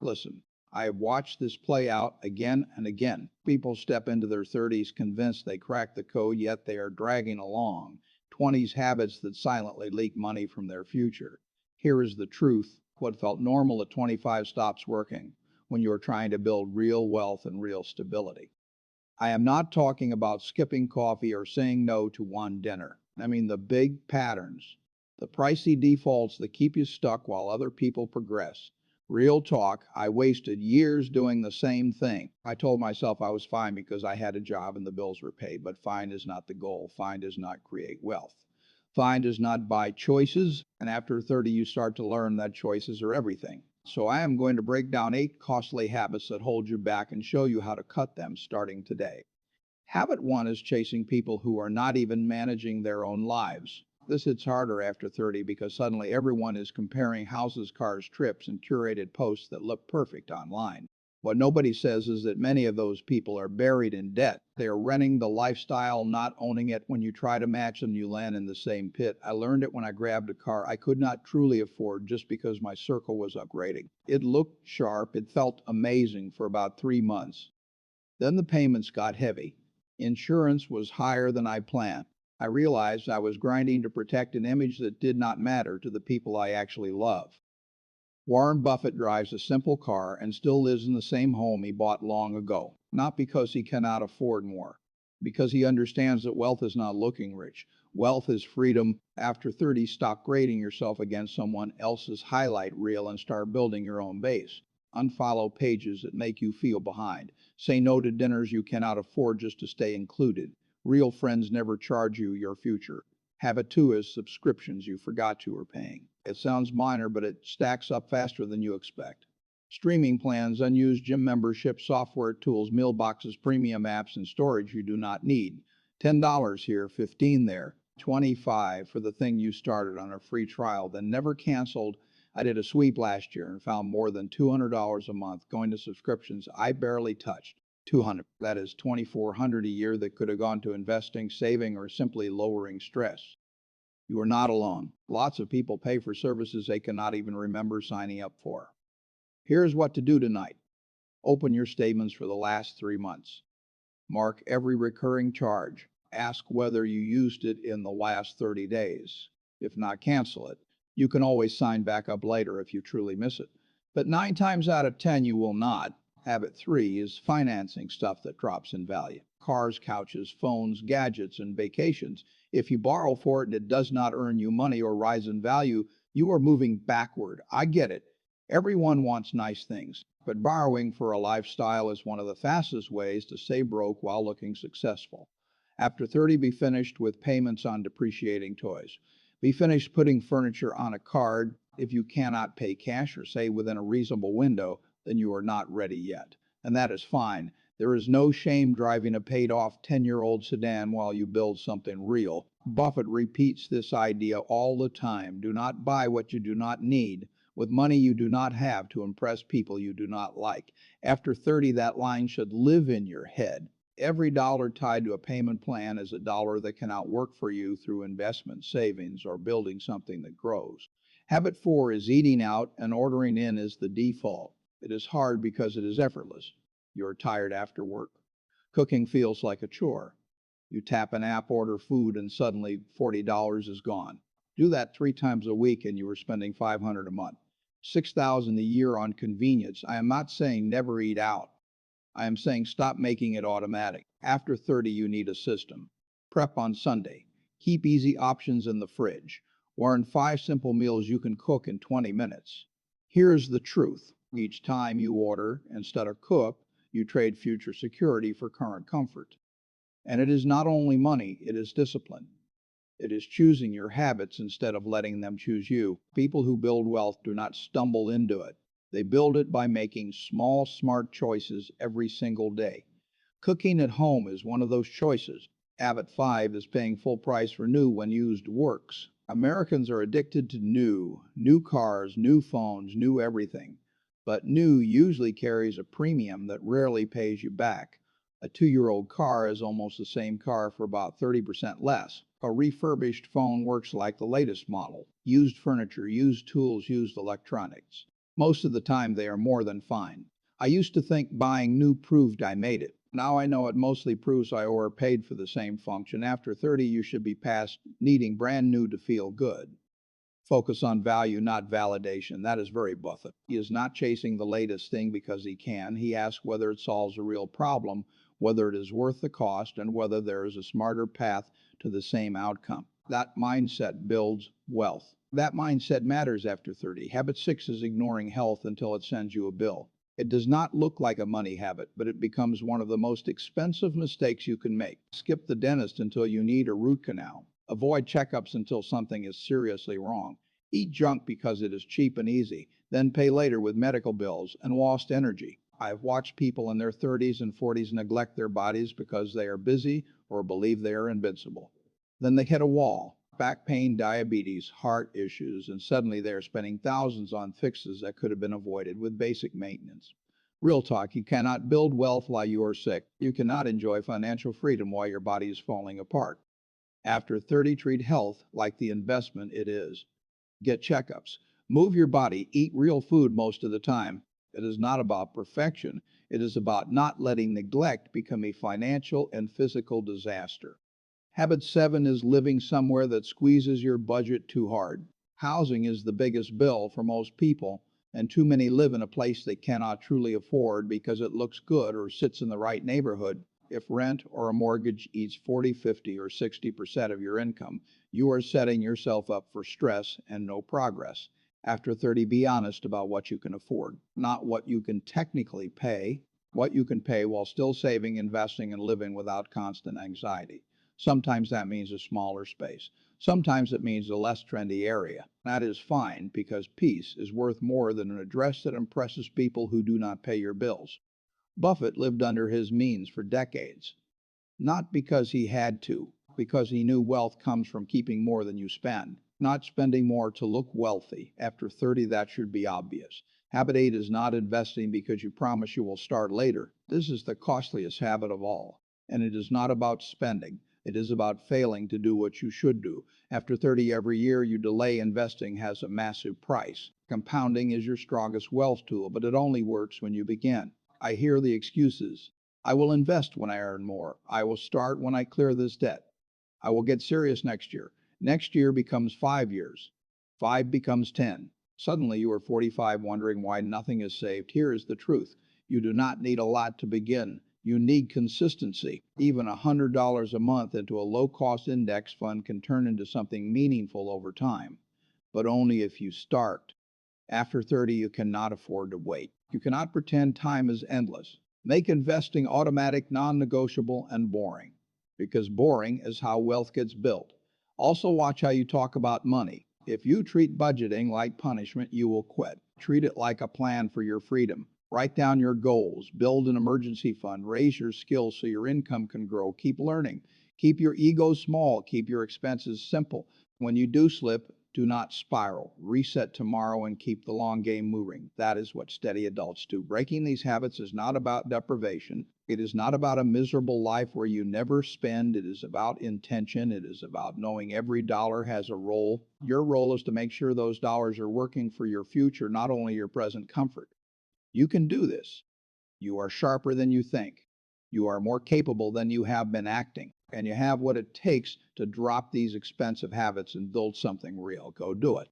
Listen, I have watched this play out again and again. People step into their 30s convinced they cracked the code, yet they are dragging along 20s habits that silently leak money from their future. Here is the truth: what felt normal at 25 stops working when you are trying to build real wealth and real stability. I am not talking about skipping coffee or saying no to one dinner. I mean the big patterns, the pricey defaults that keep you stuck while other people progress. Real talk, I wasted years doing the same thing. I told myself I was fine because I had a job and the bills were paid, but fine is not the goal. Fine does not create wealth. Fine does not buy choices, and after 30 you start to learn that choices are everything. So I am going to break down 8 costly habits that hold you back and show you how to cut them starting today. Habit 1 is chasing people who are not even managing their own lives. This hits harder after 30 because suddenly everyone is comparing houses, cars, trips, and curated posts that look perfect online. What nobody says is that many of those people are buried in debt. They are renting the lifestyle, not owning it. When you try to match them, you land in the same pit. I learned it when I grabbed a car I could not truly afford just because my circle was upgrading. It looked sharp, it felt amazing for about 3 months. Then the payments got heavy. Insurance was higher than I planned. I realized I was grinding to protect an image that did not matter to the people I actually love. Warren Buffett drives a simple car and still lives in the same home he bought long ago, not because he cannot afford more, because he understands that wealth is not looking rich. Wealth is freedom. After 30, stop grading yourself against someone else's highlight reel and start building your own base. Unfollow pages that make you feel behind. Say no to dinners you cannot afford just to stay included. Real friends never charge you your future. Habit 2 is subscriptions you forgot you were paying. It sounds minor, but it stacks up faster than you expect. Streaming plans, unused gym memberships, software tools, meal boxes, premium apps, and storage you do not need. $10 here, 15 there, 25 for the thing you started on a free trial, then never canceled. I did a sweep last year and found more than $200 a month going to subscriptions I barely touched. 200. That is 2,400 a year that could have gone to investing, saving, or simply lowering stress. You are not alone. Lots of people pay for services they cannot even remember signing up for. Here's what to do tonight. Open your statements for the last 3 months. Mark every recurring charge. Ask whether you used it in the last 30 days. If not, cancel it. You can always sign back up later if you truly miss it. But 9 times out of 10 you will not. Habit 3 is financing stuff that drops in value. Cars, couches, phones, gadgets, and vacations. If you borrow for it and it does not earn you money or rise in value, you are moving backward. I get it. Everyone wants nice things, but borrowing for a lifestyle is one of the fastest ways to stay broke while looking successful. After 30, be finished with payments on depreciating toys. Be finished putting furniture on a card. If you cannot pay cash or say within a reasonable window, then you are not ready yet. And that is fine. There is no shame driving a paid off 10-year-old sedan while you build something real. Buffett repeats this idea all the time. Do not buy what you do not need with money you do not have to impress people you do not like. After 30, that line should live in your head. Every dollar tied to a payment plan is a dollar that can outwork for you through investment, savings, or building something that grows. Habit 4 is eating out and ordering in is the default. It is hard because it is effortless. You are tired after work. Cooking feels like a chore. You tap an app, order food, and suddenly $40 is gone. Do that 3 times a week and you are spending $500 a month. 6,000 a year on convenience. I am not saying never eat out. I am saying stop making it automatic. After 30, you need a system. Prep on Sunday. Keep easy options in the fridge. Learn 5 simple meals you can cook in 20 minutes. Here's the truth. Each time you order instead of cook, you trade future security for current comfort. And it is not only money, it is discipline. It is choosing your habits instead of letting them choose you. People who build wealth do not stumble into it. They build it by making small, smart choices every single day. Cooking at home is one of those choices. Habit 5 is paying full price for new when used works. Americans are addicted to new cars, new phones, new everything. But new usually carries a premium that rarely pays you back. A 2-year-old car is almost the same car for about 30% less. A refurbished phone works like the latest model. Used furniture, used tools, used electronics. Most of the time, they are more than fine. I used to think buying new proved I made it. Now I know it mostly proves I overpaid for the same function. After 30, you should be past needing brand new to feel good. Focus on value, not validation. That is very Buffett. He is not chasing the latest thing because he can. He asks whether it solves a real problem, whether it is worth the cost, and whether there is a smarter path to the same outcome. That mindset builds wealth. That mindset matters after 30. Habit 6 is ignoring health until it sends you a bill. It does not look like a money habit, but it becomes one of the most expensive mistakes you can make. Skip the dentist until you need a root canal. Avoid checkups until something is seriously wrong. Eat junk because it is cheap and easy, then pay later with medical bills and lost energy. I've watched people in their 30s and 40s neglect their bodies because they are busy or believe they are invincible. Then they hit a wall. Back pain, diabetes, heart issues, and suddenly they are spending thousands on fixes that could have been avoided with basic maintenance. Real talk, you cannot build wealth while you are sick. You cannot enjoy financial freedom while your body is falling apart. After 30, treat health like the investment it is. Get checkups. Move your body. Eat real food most of the time. It is not about perfection. It is about not letting neglect become a financial and physical disaster. Habit 7 is living somewhere that squeezes your budget too hard. Housing is the biggest bill for most people, and too many live in a place they cannot truly afford because it looks good or sits in the right neighborhood. If rent or a mortgage eats 40, 50, or 60% of your income, you are setting yourself up for stress and no progress. After 30, be honest about what you can afford, not what you can technically pay, what you can pay while still saving, investing, and living without constant anxiety. Sometimes that means a smaller space. Sometimes it means a less trendy area. That is fine because peace is worth more than an address that impresses people who do not pay your bills. Buffett lived under his means for decades, not because he had to, because he knew wealth comes from keeping more than you spend, not spending more to look wealthy. After 30, that should be obvious. Habit 8 is not investing because you promise you will start later. This is the costliest habit of all, and it is not about spending. It is about failing to do what you should do. After 30, every year you delay investing has a massive price. Compounding is your strongest wealth tool, but it only works when you begin. I hear the excuses. I will invest when I earn more. I will start when I clear this debt. I will get serious next year. Next year becomes 5 years. 5 becomes 10. Suddenly you are 45 wondering why nothing is saved. Here is the truth. You do not need a lot to begin. You need consistency. Even $100 a month into a low-cost index fund can turn into something meaningful over time, but only if you start. After 30, you cannot afford to wait. You cannot pretend time is endless. Make investing automatic, non-negotiable, and boring, because boring is how wealth gets built. Also, watch how you talk about money. If you treat budgeting like punishment, you will quit. Treat it like a plan for your freedom. Write down your goals, build an emergency fund, raise your skills so your income can grow. Keep learning. Keep your ego small. Keep your expenses simple. When you do slip, do not spiral. Reset tomorrow and keep the long game moving. That is what steady adults do. Breaking these habits is not about deprivation. It is not about a miserable life where you never spend. It is about intention. It is about knowing every dollar has a role. Your role is to make sure those dollars are working for your future, not only your present comfort. You can do this. You are sharper than you think. You are more capable than you have been acting. And you have what it takes to drop these expensive habits and build something real. Go do it.